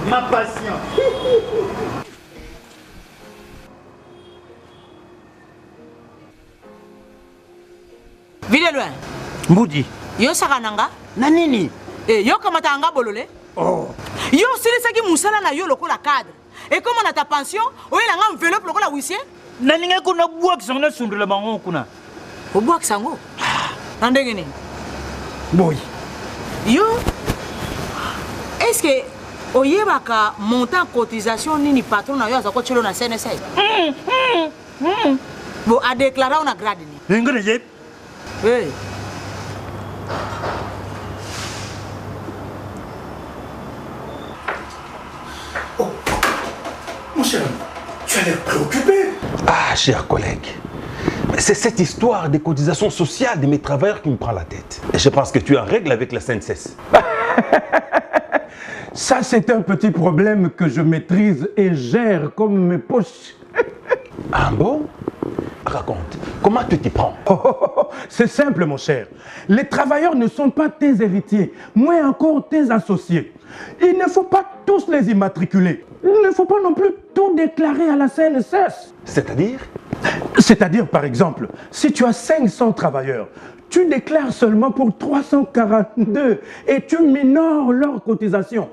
Ma passion. Vile loin. Mbudi. Yo sakananga? Na nini? Yo kamata anga bolole? Oh. Yo silisaki musala na yo lokola cadre. Et comme on a ta pension, oye nga enveloppe lokola huissier? Na ninga kuna bua kisanga sundula bango kuna. Obua kisango? Nandenge nini? Boy. Yo est-ce que oyebaka montant cotisation nini patron na yo azako chelo na CNSA? Bon a déclarer on a grade ni. Ngene yep. Hey. Oh, mon cher, tu as l'air préoccupé. Ah, chers collègues, c'est cette histoire des cotisations sociales de mes travailleurs qui me prend la tête. Et je pense que tu es en règle avec la CNSS. Ça, c'est un petit problème que je maîtrise et gère comme mes poches. Ah bon? Raconte, comment tu t'y prends? C'est simple, mon cher. Les travailleurs ne sont pas tes héritiers, moins encore tes associés. Il ne faut pas tous les immatriculer. Il ne faut pas non plus tout déclarer à la CNSS. C'est-à-dire? C'est-à-dire, par exemple, si tu as 500 travailleurs, tu déclares seulement pour 342 et tu minores leurs cotisations.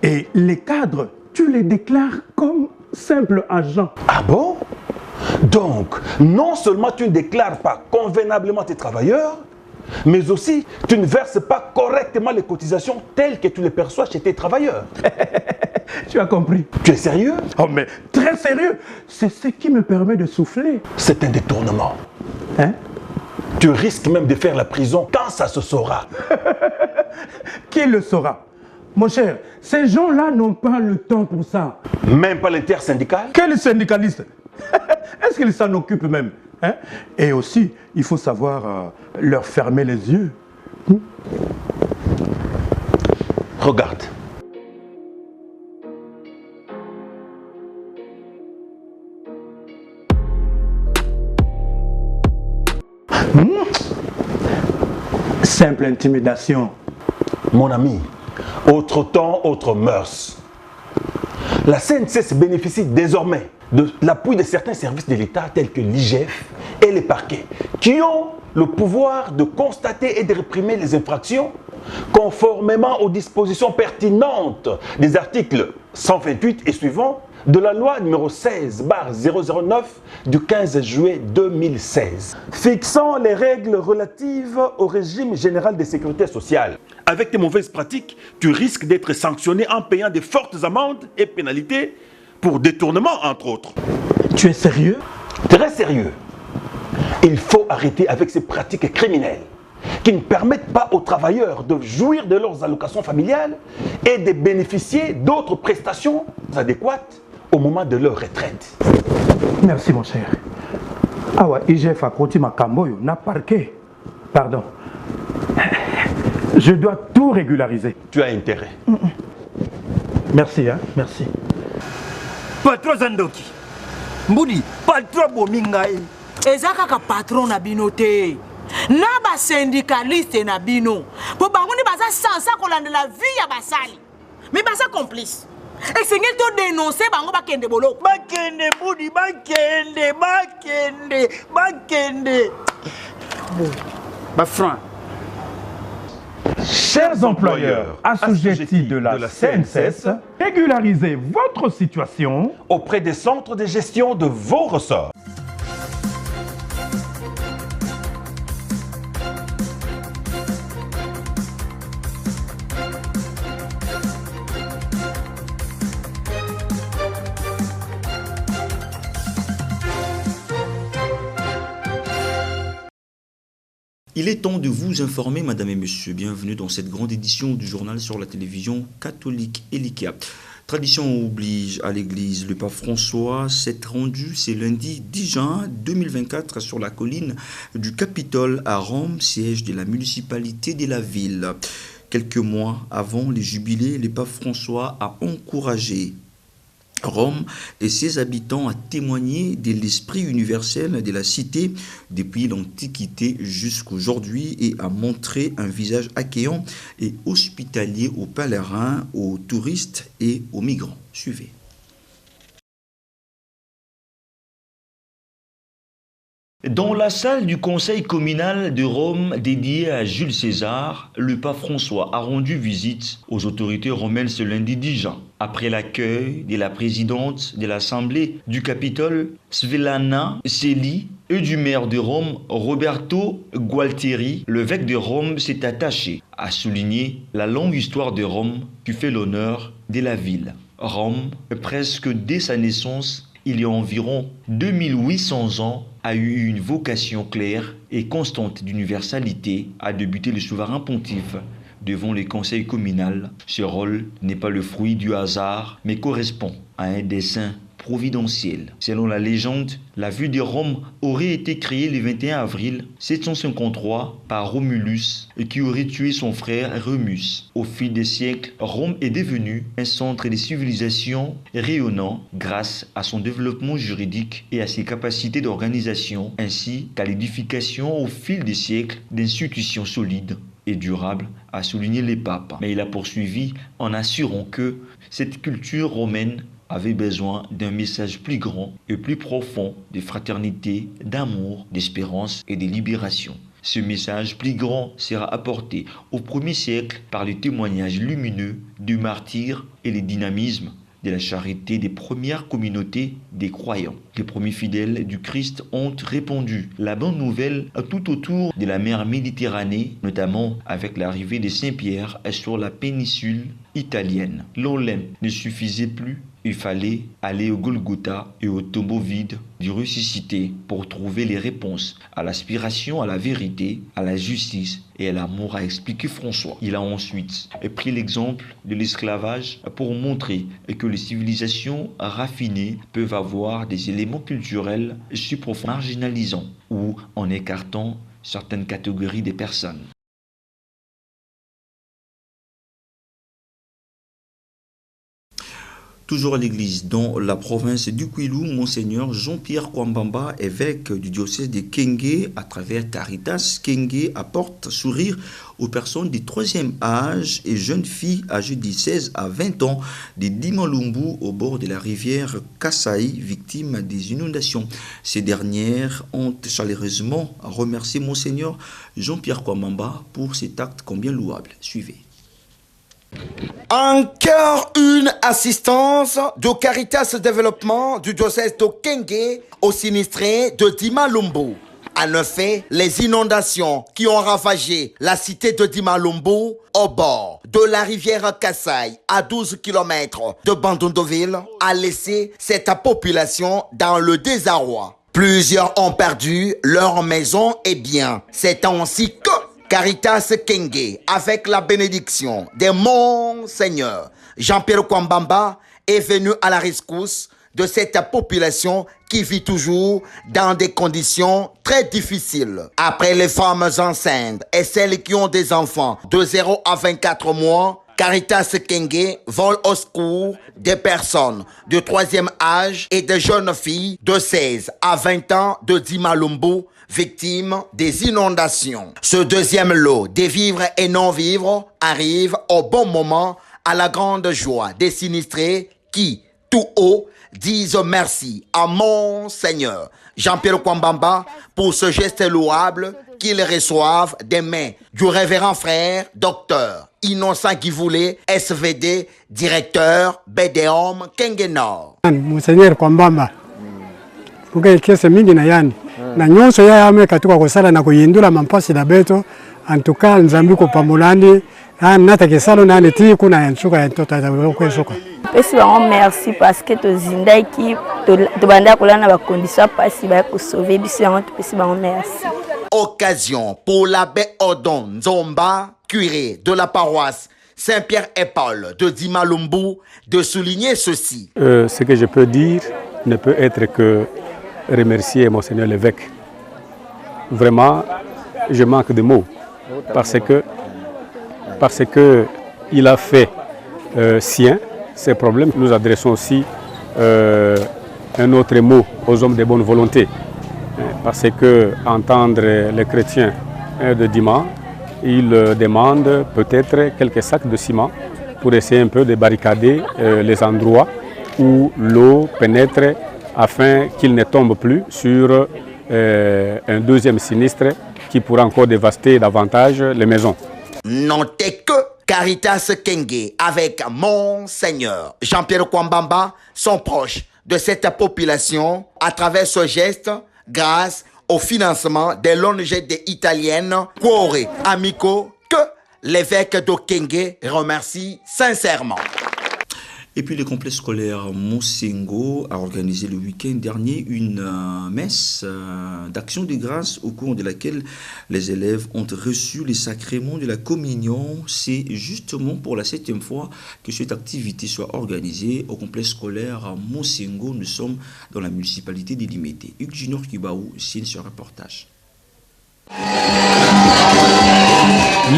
Et les cadres, tu les déclares comme simples agents. Ah bon? Donc, non seulement tu ne déclares pas convenablement tes travailleurs, mais aussi tu ne verses pas correctement les cotisations telles que tu les perçois chez tes travailleurs. Tu as compris? Tu es sérieux? Oh mais très sérieux. C'est ce qui me permet de souffler. C'est un détournement. Hein? Tu risques même de faire la prison quand ça se saura. Qui le saura? Mon cher, ces gens-là n'ont pas le temps pour ça. Même pas l'intersyndical? Quel syndicaliste? Est-ce qu'ils s'en occupent même? Hein? Et aussi, il faut savoir leur fermer les yeux. Regarde. Simple intimidation. Mon ami, autre temps, autre mœurs. La CNSS bénéficie désormais de l'appui de certains services de l'État tels que l'IGF et les parquets qui ont le pouvoir de constater et de réprimer les infractions conformément aux dispositions pertinentes des articles 128 et suivants de la loi numéro 16/009 du 15 juillet 2016 fixant les règles relatives au régime général de sécurité sociale. Avec tes mauvaises pratiques, tu risques d'être sanctionné en payant de fortes amendes et pénalités pour détournement, entre autres. Tu es sérieux? Très sérieux. Il faut arrêter avec ces pratiques criminelles qui ne permettent pas aux travailleurs de jouir de leurs allocations familiales et de bénéficier d'autres prestations adéquates au moment de leur retraite. Merci, mon cher. Ah ouais, IGF a côté ma camboyo, n'a parqué. Pardon. Je dois tout régulariser. Tu as intérêt. Merci, hein, merci. Patron Zandoki. Mbudi, patron Bomingai. Ezaka ka patron na bino te. Na ba syndicaliste na bino. Po bango ni baza sansa kolanda la vie ya basali. Mais baza complice. Et c'est ngel to dénoncer bango bakende bolo. Bakende Mbudi, bakende. Bon. Bah franc. Chers employeurs assujettis de la CNSS, régularisez votre situation auprès des centres de gestion de vos ressorts. Il est temps de vous informer, madame et monsieur. Bienvenue dans cette grande édition du journal sur la télévision catholique Elikia. Tradition oblige à l'église. Le pape François s'est rendu ce lundi 10 juin 2024 sur la colline du Capitole à Rome, siège de la municipalité de la ville. Quelques mois avant le jubilé, le pape François a encouragé Rome et ses habitants a témoigné de l'esprit universel de la cité depuis l'Antiquité jusqu'aujourd'hui et a montré un visage accueillant et hospitalier aux pèlerins, aux touristes et aux migrants. Suivez. Dans la salle du conseil communal de Rome dédiée à Jules César, le pape François a rendu visite aux autorités romaines ce lundi 10 juin. Après l'accueil de la présidente de l'Assemblée du Capitole, Svetlana Celi, et du maire de Rome, Roberto Gualtieri, l'évêque de Rome s'est attaché à souligner la longue histoire de Rome qui fait l'honneur de la ville. Rome, presque dès sa naissance, il y a environ 2800 ans, a eu une vocation claire et constante d'universalité, a débuté le souverain pontife devant les conseils communaux. Ce rôle n'est pas le fruit du hasard, mais correspond à un dessein providentiel. Selon la légende, la ville de Rome aurait été créée le 21 avril 753 par Romulus et qui aurait tué son frère Rémus. Au fil des siècles, Rome est devenue un centre de civilisation rayonnant grâce à son développement juridique et à ses capacités d'organisation, ainsi qu'à l'édification au fil des siècles d'institutions solides et durables, a souligné les papes. Mais il a poursuivi en assurant que cette culture romaine avait besoin d'un message plus grand et plus profond de fraternité, d'amour, d'espérance et de libération. Ce message plus grand sera apporté au 1er siècle par les témoignages lumineux du martyr et le dynamisme de la charité des premières communautés des croyants. Les premiers fidèles du Christ ont répandu la bonne nouvelle tout autour de la mer Méditerranée, notamment avec l'arrivée de Saint-Pierre sur la péninsule italienne. L'emblème ne suffisait plus. Il fallait aller au Golgotha et au tombeau vide du ressuscité pour trouver les réponses à l'aspiration à la vérité, à la justice et à l'amour, a expliqué François. Il a ensuite pris l'exemple de l'esclavage pour montrer que les civilisations raffinées peuvent avoir des éléments culturels si profonds, marginalisant ou en écartant certaines catégories de personnes. Toujours à l'église, dans la province du Kwilu, Monseigneur Jean-Pierre Kwambamba, évêque du diocèse de Kenge, à travers Caritas Kenge, apporte sourire aux personnes du 3e âge et jeunes filles âgées de 16 à 20 ans de Dimalumbu au bord de la rivière Kasai, victimes des inondations. Ces dernières ont chaleureusement remercié Monseigneur Jean-Pierre Kwambamba pour cet acte combien louable. Suivez. Encore une assistance de Caritas Développement du diocèse de Kenge aux sinistrés de Dimalumbu. En effet, les inondations qui ont ravagé la cité de Dimalumbu au bord de la rivière Kasai à 12 km de Bandundoville a laissé cette population dans le désarroi. Plusieurs ont perdu leur maison et biens. C'est ainsi que Caritas Kenge, avec la bénédiction de Monseigneur Jean-Pierre Kwambamba, est venu à la rescousse de cette population qui vit toujours dans des conditions très difficiles. Après les femmes enceintes et celles qui ont des enfants de 0 à 24 mois, Caritas Kenge vole au secours des personnes de 3e âge et des jeunes filles de 16 à 20 ans de Dimalumbu, victimes des inondations. Ce deuxième lot des vivres et non-vivres arrive au bon moment à la grande joie des sinistrés qui, tout haut, disent merci à Monseigneur Jean-Pierre Kwambamba pour ce geste louable qu'ils reçoivent des mains du révérend frère Dr Innocent Givoulé, SVD, directeur BDOM Kenge Nord. Monseigneur Kwambamba, kuke kese mingi na yani, na nyonso ya ame katuka kusala na kuyindula mampasi da beto, antuka nzambi ko pamulandi, nata kesalo na neti kuna yansuka ya tota za kwesoka. Pesi ba merci parce que to zinda ki to banda kolana ba condition pasi ba ko sauver biso yango to pesi ba merci. Occasion pour l'abbé Odon Nzomba, curé de la paroisse Saint-Pierre et Paul de Dimalumbu, de souligner ceci. Ce que je peux dire ne peut être que remercier Monseigneur l'évêque. Vraiment, je manque de mots parce que il a fait sien ces problèmes. Nous adressons aussi un autre mot aux hommes de bonne volonté. Parce que entendre les chrétiens de Dima, ils demandent peut-être quelques sacs de ciment pour essayer un peu de barricader les endroits où l'eau pénètre afin qu'il ne tombe plus sur un deuxième sinistre qui pourra encore dévaster davantage les maisons. Notez que Caritas Kenge avec Monseigneur Jean-Pierre Kwambamba sont proches de cette population à travers ce geste grâce au financement de l'ONG italienne Cuore Amico que l'évêque d'Okenge remercie sincèrement. Et puis le complexe scolaire Mosengo a organisé le week-end dernier une messe d'action de grâce au cours de laquelle les élèves ont reçu les sacrements de la communion. C'est justement pour la 7e fois que cette activité soit organisée au complexe scolaire Mosengo. Nous sommes dans la municipalité de Limete. Hugues Junior Kibaou signe ce reportage.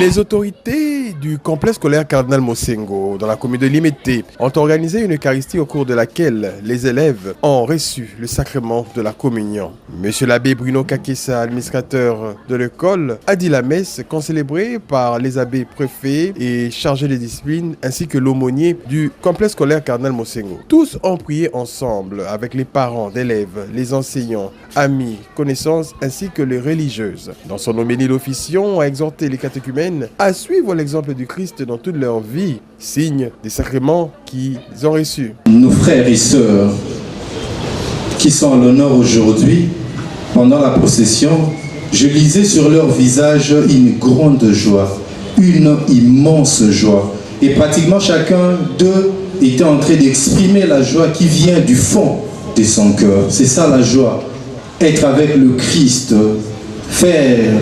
Les autorités du complexe scolaire Cardinal Mosengo dans la commune de Limete ont organisé une eucharistie au cours de laquelle les élèves ont reçu le sacrement de la communion. Monsieur l'abbé Bruno Kakessa, administrateur de l'école, a dit la messe concélébrée par les abbés préfets et chargés de discipline ainsi que l'aumônier du complexe scolaire Cardinal Mosengo. Tous ont prié ensemble avec les parents d'élèves, les enseignants, amis, connaissances ainsi que les religieuses. Dans son homélie, l'officiant a exhorté les catéchumènes à suivre l'exemple du Christ dans toute leur vie, signe des sacrements qu'ils ont reçus. Nos frères et sœurs qui sont à l'honneur aujourd'hui, pendant la procession, je lisais sur leur visage une grande joie, une immense joie. Et pratiquement chacun d'eux était en train d'exprimer la joie qui vient du fond de son cœur. C'est ça la joie, être avec le Christ, faire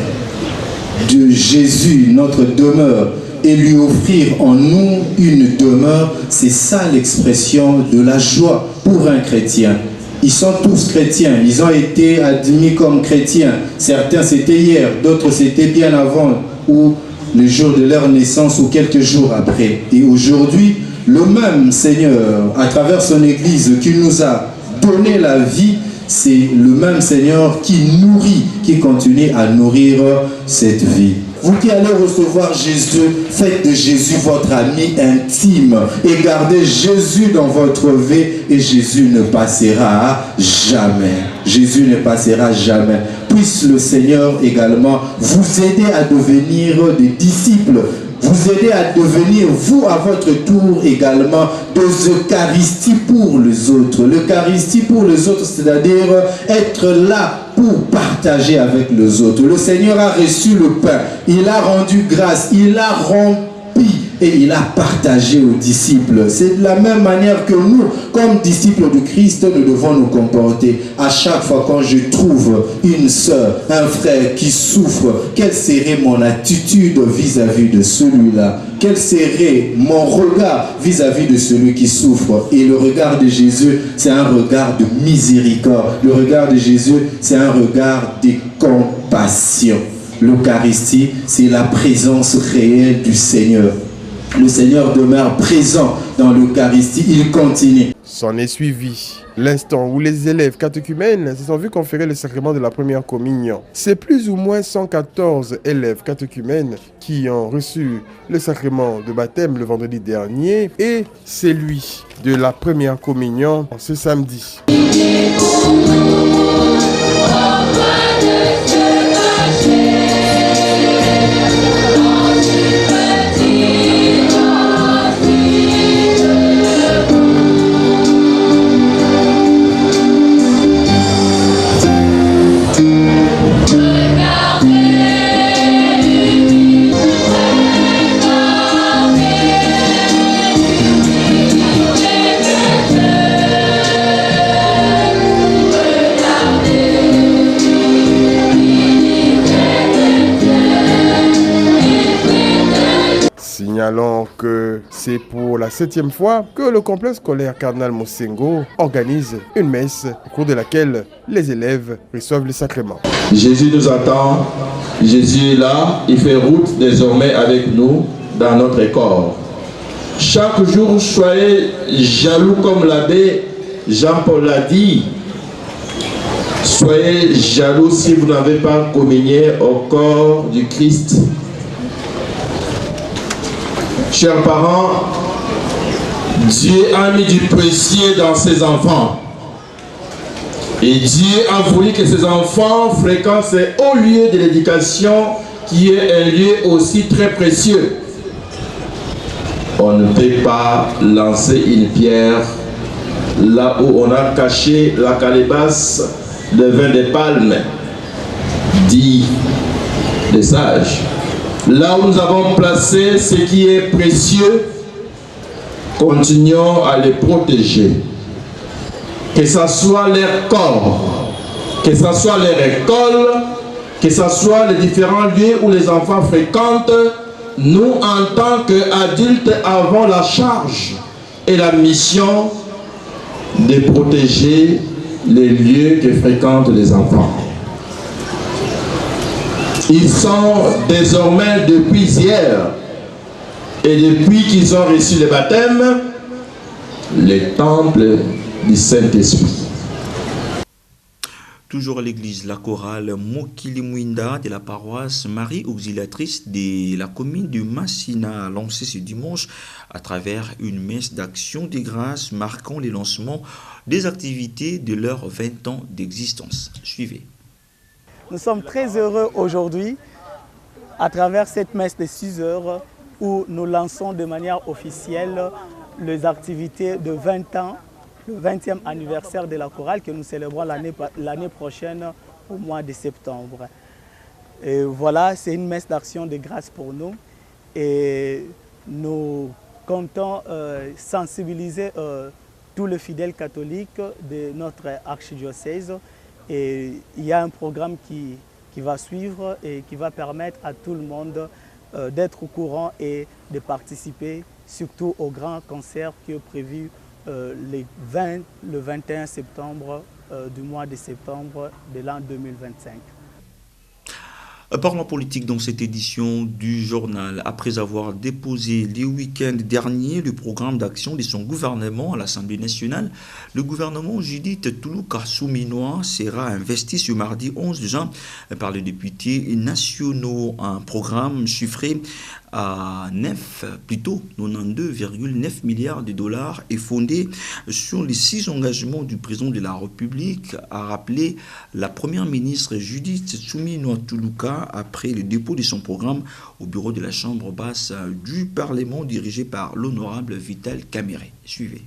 de Jésus notre demeure et lui offrir en nous une demeure, c'est ça l'expression de la joie pour un chrétien. Ils sont tous chrétiens, ils ont été admis comme chrétiens. Certains c'était hier, d'autres c'était bien avant ou le jour de leur naissance ou quelques jours après. Et aujourd'hui, le même Seigneur, à travers son Église qui nous a donné la vie, c'est le même Seigneur qui nourrit, qui continue à nourrir cette vie. Vous qui allez recevoir Jésus, faites de Jésus votre ami intime et gardez Jésus dans votre vie et Jésus ne passera jamais. Jésus ne passera jamais. Puisse le Seigneur également vous aider à devenir des disciples, vous aider à devenir, vous, à votre tour également, des Eucharisties pour les autres. L'Eucharistie pour les autres, c'est-à-dire être là pour partager avec les autres. Le Seigneur a reçu le pain, il a rendu grâce, il a rempli et il a partagé aux disciples. C'est de la même manière que nous, comme disciples de Christ, nous devons nous comporter. À chaque fois quand je trouve une sœur, un frère qui souffre, quelle serait mon attitude vis-à-vis de celui-là? Quel serait mon regard vis-à-vis de celui qui souffre? Et le regard de Jésus, c'est un regard de miséricorde. Le regard de Jésus, c'est un regard de compassion. L'Eucharistie, c'est la présence réelle du Seigneur. Le Seigneur demeure présent dans l'Eucharistie, il continue. S'en est suivi l'instant où les élèves catéchumènes se sont vus conférer le sacrement de la première communion. C'est plus ou moins 114 élèves catéchumènes qui ont reçu le sacrement de baptême le vendredi dernier et celui de la première communion ce samedi. Signalons que c'est pour la 7e fois que le complexe scolaire Cardinal Mosengo organise une messe au cours de laquelle les élèves reçoivent le sacrement. Jésus nous attend, Jésus est là, il fait route désormais avec nous dans notre corps. Chaque jour, soyez jaloux comme l'abbé Jean-Paul l'a dit, soyez jaloux si vous n'avez pas communié au corps du Christ. Chers parents, Dieu a mis du précieux dans ses enfants. Et Dieu a voulu que ses enfants fréquentent ces hauts lieux de l'éducation qui est un lieu aussi très précieux. On ne peut pas lancer une pierre là où on a caché la calebasse de vin de palme, dit les sages. Là où nous avons placé ce qui est précieux, continuons à les protéger. Que ce soit leur corps, que ce soit leur école, que ce soit les différents lieux où les enfants fréquentent, nous, en tant qu'adultes, avons la charge et la mission de protéger les lieux que fréquentent les enfants. Ils sont désormais, depuis hier, et depuis qu'ils ont reçu le baptême, les temples du Saint-Esprit. Toujours à l'église, la chorale Mokilimwinda de la paroisse Marie Auxiliatrice de la commune de Massina a lancé ce dimanche à travers une messe d'action des grâces marquant le lancement des activités de leurs 20 ans d'existence. Suivez. Nous sommes très heureux aujourd'hui à travers cette messe de 6 heures où nous lançons de manière officielle les activités de 20 ans, le 20e anniversaire de la chorale que nous célébrons l'année prochaine au mois de septembre. Et voilà, c'est une messe d'action de grâce pour nous et nous comptons sensibiliser tous les fidèles catholiques de notre archidiocèse. Et il y a un programme qui va suivre et qui va permettre à tout le monde d'être au courant et de participer surtout au grand concert qui est prévu le 21 septembre du mois de septembre de l'an 2025. Parlons politique dans cette édition du journal. Après avoir déposé le week-end dernier le programme d'action de son gouvernement à l'Assemblée nationale, le gouvernement Judith Toulouka-Souminois sera investi ce mardi 11 juin par les députés nationaux. Un programme chiffré à 92,9 milliards de dollars est fondé sur les 6 engagements du président de la République, a rappelé la première ministre Judith Souminois Toulouka après le dépôt de son programme au bureau de la Chambre basse du Parlement dirigé par l'honorable Vital Kamere. Suivez.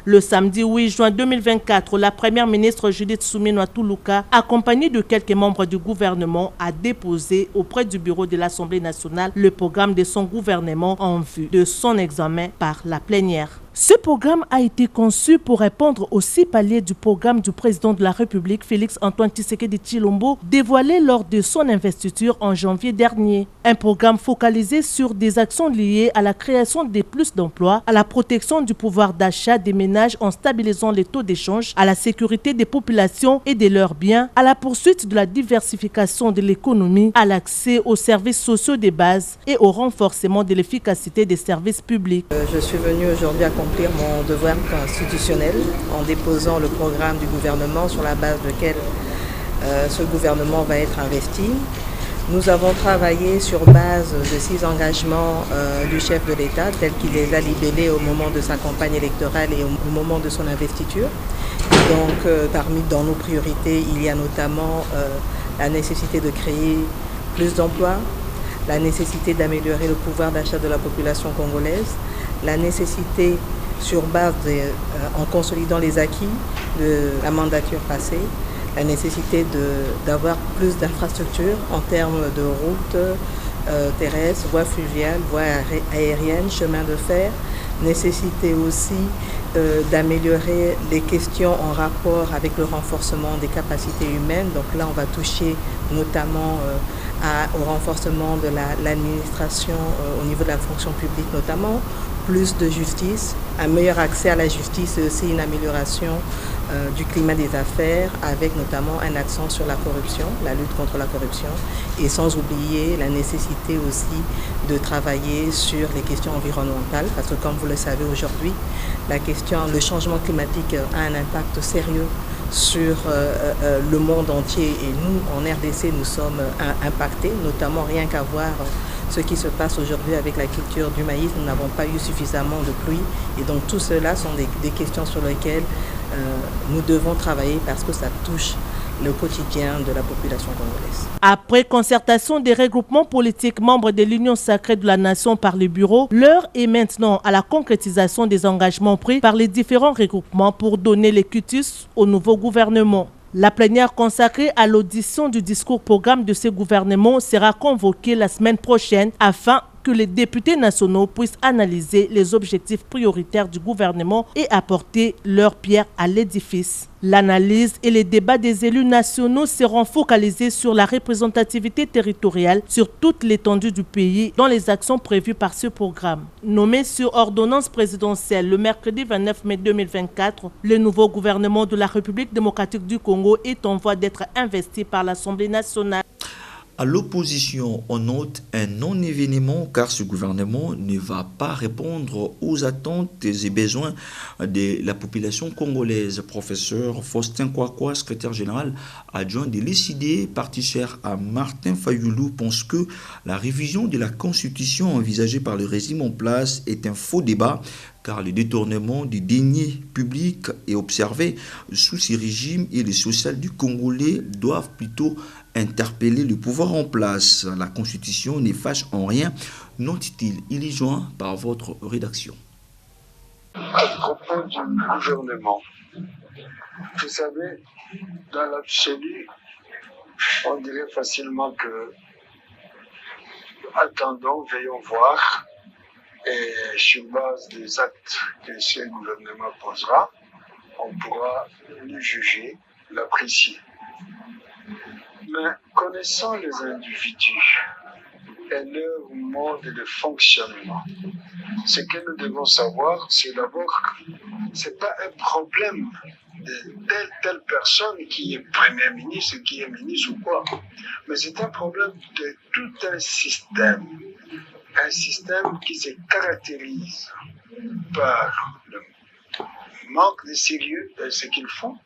Le samedi 8 juin 2024, la première ministre Judith Souminois Toulouka, accompagnée de quelques membres du gouvernement, a déposé auprès du bureau de l'Assemblée nationale le programme de son gouvernement en vue de son examen par la plénière. Ce programme a été conçu pour répondre aux 6 paliers du programme du président de la République, Félix-Antoine Tshisekedi Tshilombo, dévoilé lors de son investiture en janvier dernier. Un programme focalisé sur des actions liées à la création de plus d'emplois, à la protection du pouvoir d'achat des ménages en stabilisant les taux d'échange, à la sécurité des populations et de leurs biens, à la poursuite de la diversification de l'économie, à l'accès aux services sociaux de base et au renforcement de l'efficacité des services publics. Je suis venue aujourd'hui accomplir mon devoir constitutionnel en déposant le programme du gouvernement sur la base duquel ce gouvernement va être investi. Nous avons travaillé sur base de 6 engagements du chef de l'État tels qu'il les a libellés au moment de sa campagne électorale et au moment de son investiture. Donc dans nos priorités, il y a notamment la nécessité de créer plus d'emplois, la nécessité d'améliorer le pouvoir d'achat de la population congolaise, la nécessité en consolidant les acquis de la mandature passée, la nécessité d'avoir plus d'infrastructures en termes de routes terrestres, voies fluviales, voies aériennes, chemins de fer, nécessité aussi d'améliorer les questions en rapport avec le renforcement des capacités humaines. Donc là, on va toucher notamment au renforcement de l'administration au niveau de la fonction publique notamment. plus de justice, un meilleur accès à la justice et aussi une amélioration du climat des affaires, avec notamment un accent sur la corruption, la lutte contre la corruption, et sans oublier la nécessité aussi de travailler sur les questions environnementales, parce que comme vous le savez aujourd'hui, le changement climatique a un impact sérieux sur le monde entier, et nous, en RDC, nous sommes impactés, notamment rien qu'à voir ce qui se passe aujourd'hui avec la culture du maïs. Nous n'avons pas eu suffisamment de pluie, et donc tout cela sont des questions sur lesquelles nous devons travailler, parce que ça touche le quotidien de la population congolaise. Après concertation des regroupements politiques membres de l'Union sacrée de la nation par le bureau, l'heure est maintenant à la concrétisation des engagements pris par les différents regroupements pour donner les cutus au nouveau gouvernement. La plénière consacrée à l'audition du discours-programme de ce gouvernement sera convoquée la semaine prochaine afin que les députés nationaux puissent analyser les objectifs prioritaires du gouvernement et apporter leur pierre à l'édifice. L'analyse et les débats des élus nationaux seront focalisés sur la représentativité territoriale sur toute l'étendue du pays dans les actions prévues par ce programme. Nommé sur ordonnance présidentielle le mercredi 29 mai 2024, le nouveau gouvernement de la République démocratique du Congo est en voie d'être investi par l'Assemblée nationale. À l'opposition, on note un non-événement car ce gouvernement ne va pas répondre aux attentes et besoins de la population congolaise. Professeur Faustin Kwakwa, secrétaire général adjoint de l'ECD, parti cher à Martin Fayoulou, pense que la révision de la constitution envisagée par le régime en place est un faux débat, car le détournement des deniers publics est observé sous ces régimes et les social du Congolais doivent plutôt interpeller le pouvoir en place. La Constitution ne fâche en rien, note-t-il. Il est joint par votre rédaction. À propos du gouvernement, vous savez, dans l'absolu, on dirait facilement que attendons, veillons voir, et sur base des actes que ce gouvernement posera, on pourra le juger, l'apprécier. Mais connaissant les individus et leur mode de fonctionnement, ce que nous devons savoir, c'est d'abord que ce n'est pas un problème de telle personne qui est Premier ministre, qui est ministre ou quoi, mais c'est un problème de tout un système qui se caractérise par le manque de sérieux de ce qu'ils font,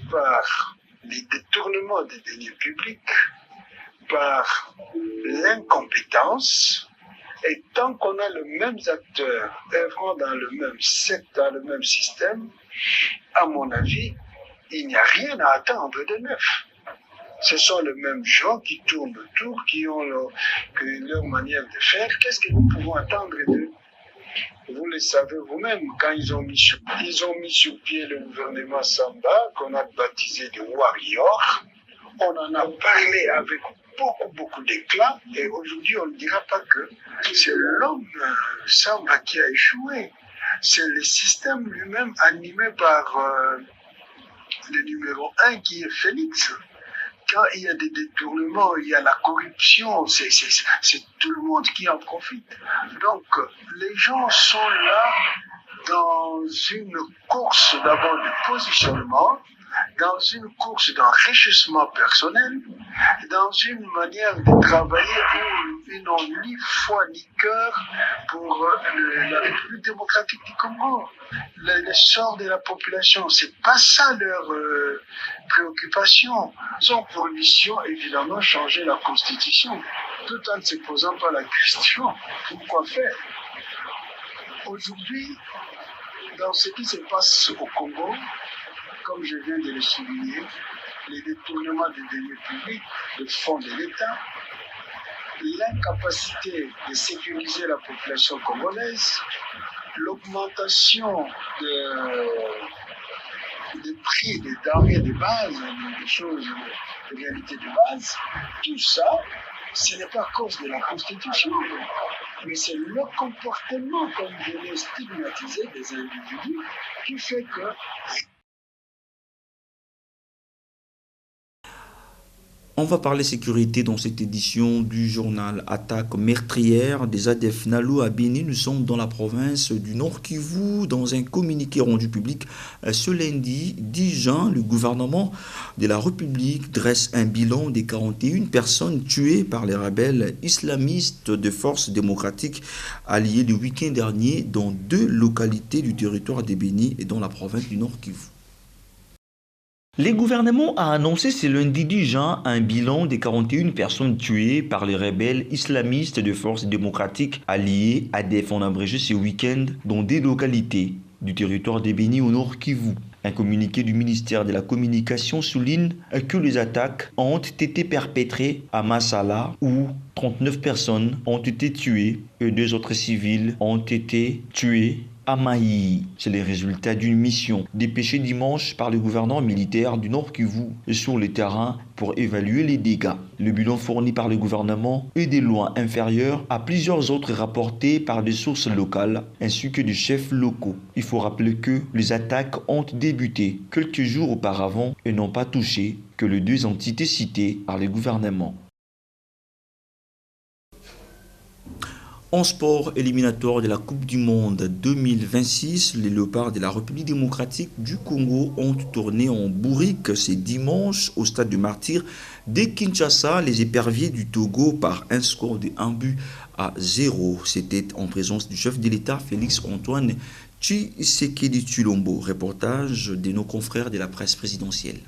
par les détournements des deniers publics, par l'incompétence. Et tant qu'on a les mêmes acteurs œuvrant dans le même secteur, dans le même système, à mon avis, il n'y a rien à attendre de neuf. Ce sont les mêmes gens qui tournent autour, qui ont leur manière de faire. Qu'est-ce que nous pouvons attendre d'eux? Vous le savez vous-même, quand ils ont mis sur pied le gouvernement Samba, qu'on a baptisé de Warrior, on en a parlé avec beaucoup d'éclat, et aujourd'hui on ne dira pas que c'est l'homme Samba qui a échoué. C'est le système lui-même animé par le numéro 1 qui est Félix. Quand il y a des détournements, il y a la corruption, c'est tout le monde qui en profite. Donc, les gens sont là dans une course d'abord de positionnement, dans une course d'enrichissement personnel, dans une manière de travailler où ils n'ont ni foi ni cœur pour la République démocratique du Congo. Le sort de la population, c'est pas ça leur préoccupation. Ils ont pour mission, évidemment, changer la Constitution, tout en ne se posant pas la question, pourquoi faire? Aujourd'hui, dans ce qui se passe au Congo, comme je viens de le souligner, les détournements des deniers publics, le fonds de l'État, l'incapacité de sécuriser la population congolaise, l'augmentation des prix des denrées de base, des choses, des réalités de base, tout ça, ce n'est pas à cause de la Constitution, mais c'est le comportement, comme je l'ai stigmatisé, des individus qui fait que... On va parler sécurité dans cette édition du journal. Attaque meurtrière des ADF Nalu à Béni. Nous sommes dans la province du Nord Kivu. Dans un communiqué rendu public ce lundi 10 juin, le gouvernement de la République dresse un bilan des 41 personnes tuées par les rebelles islamistes de forces démocratiques alliées le week-end dernier dans 2 localités du territoire de Béni et dans la province du Nord Kivu. Le gouvernement a annoncé ce lundi 10 juin un bilan des 41 personnes tuées par les rebelles islamistes de forces démocratiques alliées ADF en abrégé ce week-end dans 2 localités du territoire de Béni au Nord Kivu. Un communiqué du ministère de la Communication souligne que les attaques ont été perpétrées à Massala où 39 personnes ont été tuées et 2 autres civils ont été tués à Maï. C'est le résultat d'une mission dépêchée dimanche par le gouvernement militaire du Nord Kivu sur le terrain pour évaluer les dégâts. Le bilan fourni par le gouvernement est de loin inférieur à plusieurs autres rapportés par des sources locales ainsi que des chefs locaux. Il faut rappeler que les attaques ont débuté quelques jours auparavant et n'ont pas touché que les 2 entités citées par le gouvernement. En sport éliminatoire de la Coupe du Monde 2026, les Léopards de la République démocratique du Congo ont tourné en bourrique ce dimanche au stade du Martyr de Kinshasa, les éperviers du Togo par un score de 1-0. C'était en présence du chef de l'État Félix Antoine Tshisekedi Tshilombo. Reportage de nos confrères de la presse présidentielle.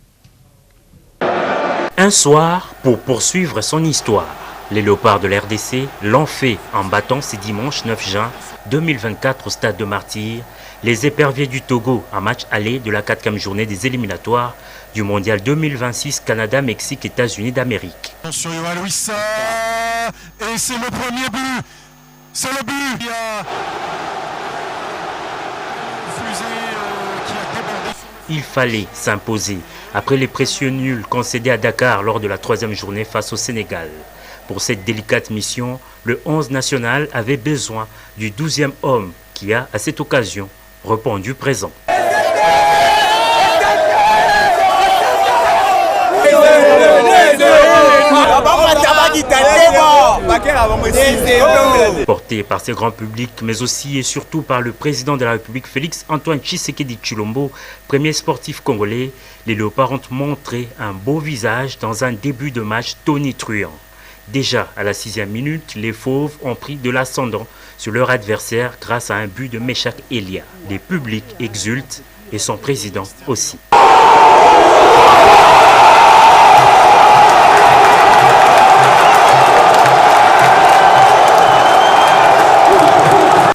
Un soir pour poursuivre son histoire. Les Léopards de la RDC l'ont fait en battant ce dimanche 9 juin 2024 au stade de Martyr les éperviers du Togo en match aller de la 4e journée des éliminatoires du Mondial 2026 Canada, Mexique, États-Unis d'Amérique. Attention Yohan Wissa, et c'est le premier but, c'est le but. Il y a fusée qui a débordé. Il fallait s'imposer après les précieux nuls concédés à Dakar lors de la 3e journée face au Sénégal. Pour cette délicate mission, le 11 national avait besoin du 12e homme qui a, à cette occasion, répondu présent. Porté par ce grand public, mais aussi et surtout par le président de la République, Félix Antoine Tshisekedi Tshilombo, premier sportif congolais, les Léopards ont montré un beau visage dans un début de match tonitruant. Déjà à la 6e minute, les Fauves ont pris de l'ascendant sur leur adversaire grâce à un but de Meshak Elia. Les publics exultent et son président aussi.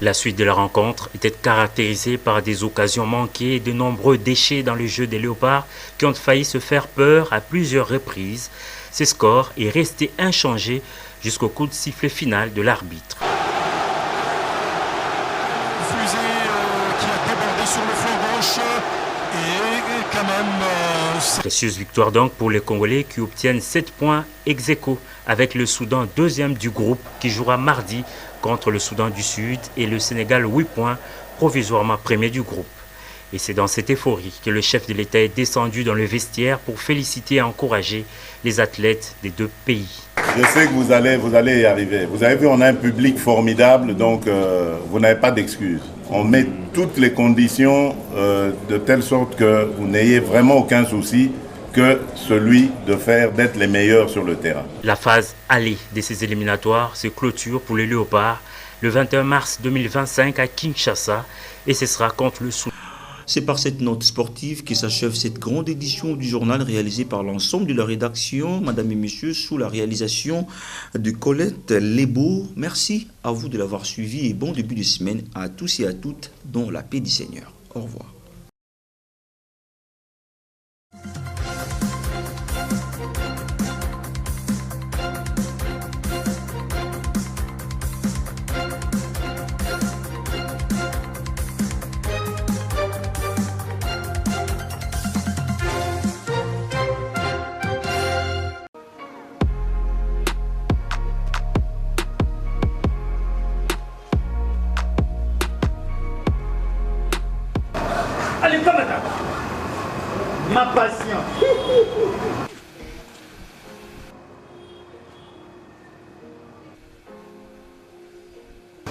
La suite de la rencontre était caractérisée par des occasions manquées et de nombreux déchets dans le jeu des Léopards qui ont failli se faire peur à plusieurs reprises. Ce score est resté inchangé jusqu'au coup de sifflet final de l'arbitre. Fusée qui a débordé sur le flanc gauche et quand même... Précieuse victoire donc pour les Congolais qui obtiennent 7 points ex aequo avec le Soudan 2e du groupe qui jouera mardi contre le Soudan du Sud et le Sénégal 8 points provisoirement premier du groupe. Et c'est dans cette euphorie que le chef de l'État est descendu dans le vestiaire pour féliciter et encourager les athlètes des 2 pays. Je sais que vous allez y arriver. Vous avez vu, on a un public formidable, donc vous n'avez pas d'excuses. On met toutes les conditions de telle sorte que vous n'ayez vraiment aucun souci que celui d'être les meilleurs sur le terrain. La phase aller de ces éliminatoires se clôture pour les Léopards le 21 mars 2025 à Kinshasa et ce sera contre le Soudan. C'est par cette note sportive que s'achève cette grande édition du journal réalisée par l'ensemble de la rédaction, Madame et Messieurs, sous la réalisation de Colette Lebeau. Merci à vous de l'avoir suivi et bon début de semaine à tous et à toutes dans la paix du Seigneur. Au revoir. Allez, pas madame. Ma patience.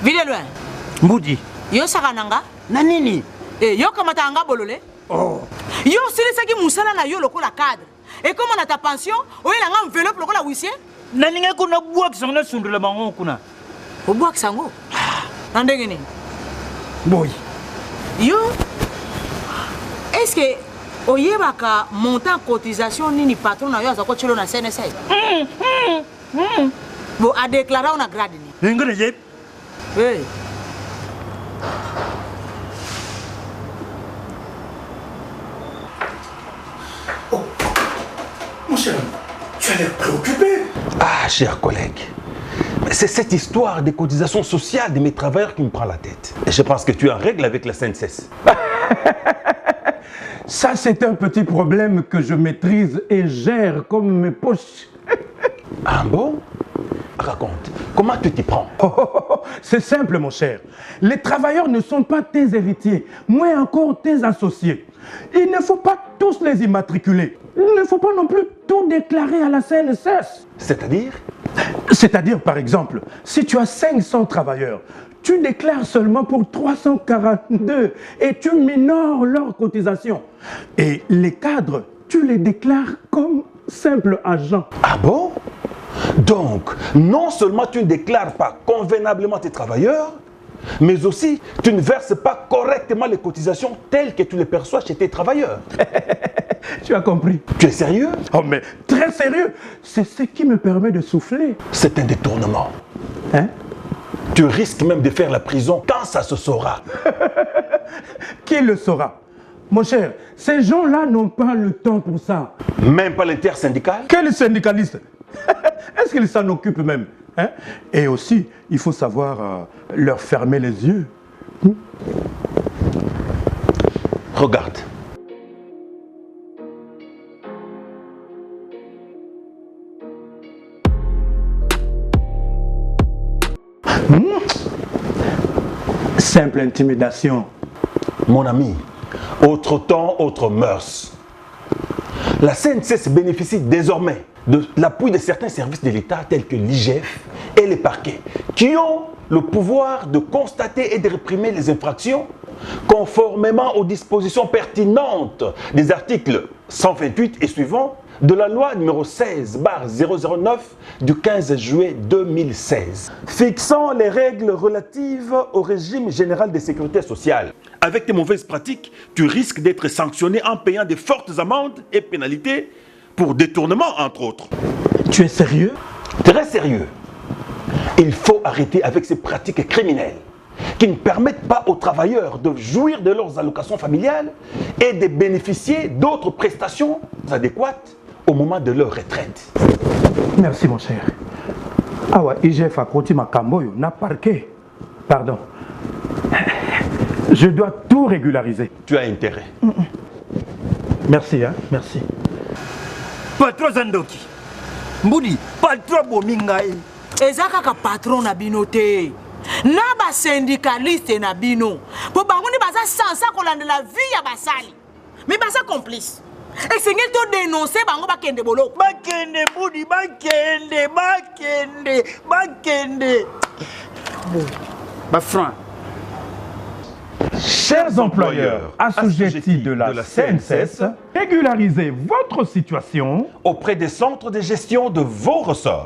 Vile loin. Mbudi. Yo sakananga? Na nini? Yo kamata anga bolole? Oh. Yo silisaki musala na yo lokola cadre. Et comme on a ta pension, oyela nga enveloppe lokola huissier? Na ninga kuna buak sangna sundula mango kuna. O buak sango? Nandenge ni? Boy. Yo est-ce que oyebaka montant cotisation nini patron na yo azako chelo na CNSA? Bon, a déclaré on a grade ni. Ngone yep. Hey. Oh, mon cher, tu as l'air préoccupé. Ah, cher collègue, c'est cette histoire des cotisations sociales de mes travailleurs qui me prend la tête. Et je pense que tu es en règle avec la CNSS. Ça, c'est un petit problème que je maîtrise et gère comme mes poches. Ah bon? Raconte, comment tu t'y prends? C'est simple, mon cher. Les travailleurs ne sont pas tes héritiers, moins encore tes associés. Il ne faut pas tous les immatriculer. Il ne faut pas non plus tout déclarer à la CNSS. C'est-à-dire? C'est-à-dire, par exemple, si tu as 500 travailleurs, tu déclares seulement pour 342 et tu minores leurs cotisations. Et les cadres, tu les déclares comme simples agents. Ah bon? Donc, non seulement tu ne déclares pas convenablement tes travailleurs, mais aussi tu ne verses pas correctement les cotisations telles que tu les perçois chez tes travailleurs. Tu as compris? Tu es sérieux? Oh mais très sérieux. C'est ce qui me permet de souffler. C'est un détournement. Hein? Tu risques même de faire la prison quand ça se saura. Qui le saura? Mon cher, ces gens-là n'ont pas le temps pour ça. Même pas l'intersyndical? Quel syndicaliste? Est-ce qu'ils s'en occupent même? Hein? Et aussi, il faut savoir leur fermer les yeux. Regarde. Simple intimidation. Mon ami, autre temps, autre mœurs. La CNSS bénéficie désormais de l'appui de certains services de l'État tels que l'IGF et les parquets, qui ont le pouvoir de constater et de réprimer les infractions conformément aux dispositions pertinentes des articles 128 et suivants de la loi numéro 16/009 du 15 juillet 2016, fixant les règles relatives au régime général de sécurité sociale. Avec tes mauvaises pratiques, tu risques d'être sanctionné en payant de fortes amendes et pénalités pour détournement, entre autres. Tu es sérieux? Très sérieux. Il faut arrêter avec ces pratiques criminelles qui ne permettent pas aux travailleurs de jouir de leurs allocations familiales et de bénéficier d'autres prestations adéquates au moment de leur retraite. Merci, mon cher. Ah ouais, IGF a côté ma camboyo, n'a parqué. Pardon. Je dois tout régulariser. Tu as intérêt. Merci, hein, merci. Patron Zandoki. Mbudi, patron bomingai. Ezaka ka patron na binote. Na ba syndicaliste na bino. Po bangoni baza sansa kolanda la vie ya basali. Mais baza complice. Et c'est ngel to dénoncer bango bakende bolo. Bakende Mbudi, bakende. Bafran. Chers employeurs assujettis de la CNSS, régularisez votre situation auprès des centres de gestion de vos ressorts.